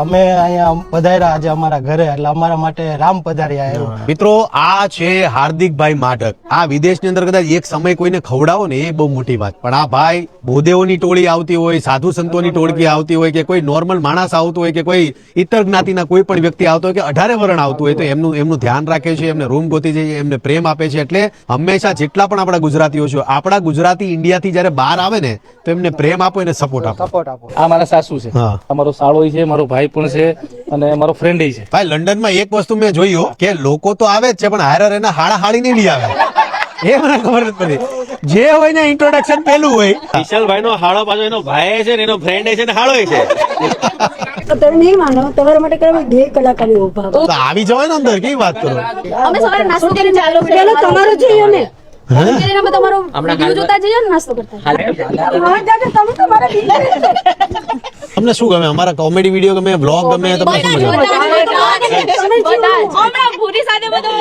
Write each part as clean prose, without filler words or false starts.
તમે અહીંયા પધાર્યા આજે અમારા ઘરે, એટલે અમારા માટે રામ પધાર્યા એવું. મિત્રો આ છે હાર્દિકભાઈ માઢક. આ વિદેશની અંદર કદાચ એક સમય કોઈને ખવડાવો ને એ બહુ મોટી વાત, પણ આ ભાઈ ભૂદેવોની ટોળી આવતી હોય, સાધુ સંતોની ટોળકી આવતી હોય, કે કોઈ નોર્મલ માણસ આવતું હોય, કે કોઈ ઇતર જ્ઞાતિના કોઈ પણ વ્યક્તિ આવતો હોય, કે 18 વરણ આવતું હોય, તો એમનું ધ્યાન રાખે છે, એમને રૂમ ગોતી છે, એમને પ્રેમ આપે છે. એટલે હંમેશા જેટલા પણ આપણા ગુજરાતીઓ છે, આપણા ગુજરાતી ઇન્ડિયાથી જયારે બહાર આવે ને તો એમને પ્રેમ આપો, એને સપોર્ટ આપો. સપોર્ટ આપો. આ મારા સાસુ છે, હા. અમારો સાળો છે, મારો ભાઈ પણ છે અને મારો ફ્રેન્ડ છે. ભાઈ લંડનમાં એક વસ્તુ મેં જોયું કે લોકો તો આવે જ છે, પણ હારે એના હાડા હાડી નહીં આવે. એ મને ખબર જ પડી. જે હોય ને ઇન્ટ્રોડક્શન પેલું હોય. વિશાલભાઈ નો હાળો પાછો એનો ભાઈ છે ને એનો ફ્રેન્ડ છે ને હાળો છે. તમે નહીં માનો, તમારા માટે કઈ 2 કલાકારી ઉભા તો આવી જવાય ને અંદર, કેવી વાત કરો. અમે સવારે નાસ્તો કરીને ચાલુ પેલો તમારો જોઈએ ને કરીને અમે તમારો વિડિયો જોતા જઈએ ને નાસ્તો કરતા. હા, દાદા, તમે તમારા દીકરા તમને શું ગમે? અમારા કોમેડી વિડીયો ગમે, વ્લોગ ગમે? તમને શું ગમે? હમણાં ભૂરી સાથે બધું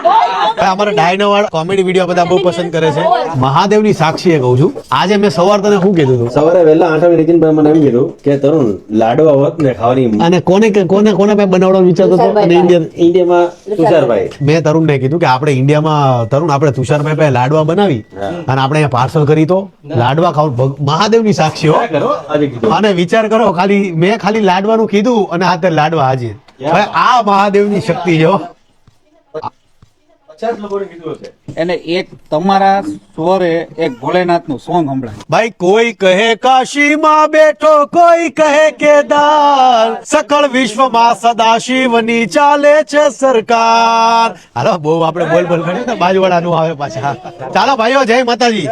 ભાઈ અમારા ડાયનો વાળા કોમેડી વિડીયો બધા બહુ પસંદ કરે છે. મહાદેવની સાક્ષીએ કહું છું, આજે મેં સવાર તને શું કીધું હતું? સવારે વહેલા 8 વાગે નીતિનભાઈ મને એમ કીધું કે તરુણ લાડવા હોત ને ખાવાની. અને કોને ભાઈ બનાવવાનો વિચારતો હતો? અને ઇન્ડિયામાં તુષારભાઈ મેં તરુણને કીધું કે આપણે ઇન્ડિયામાં તરુણ આપણે તુષારભાઈ પાસે લાડવા બનાવી અને આપણે અહીંયા પાર્સલ કરી તો લાડવા ખાવ. મહાદેવની સાક્ષીઓ. આજે કીધું. અને વિચાર કરો, મેં ખાલી લાડવાનું કીધું અને હાથે લાડવા હાજર. ભાઈ આ મહાદેવની શક્તિ છે. 50 લોકોને કીધું હશે. એને એક તમારા સ્વરે એક ભોલેનાથ નું સોંગ સંભળાય. ભાઈ કોઈ કહે કાશીમાં બેઠો, કોઈ કહે કેદાર, સકળ વિશ્વમાં સદાશિવની ચાલે છે સરકાર. હાલો બહુ આપણે બોલ કર્યું ને, બાજુવાળાનું આવે પાછા. ચાલો ભાઈઓ, જય માતાજી.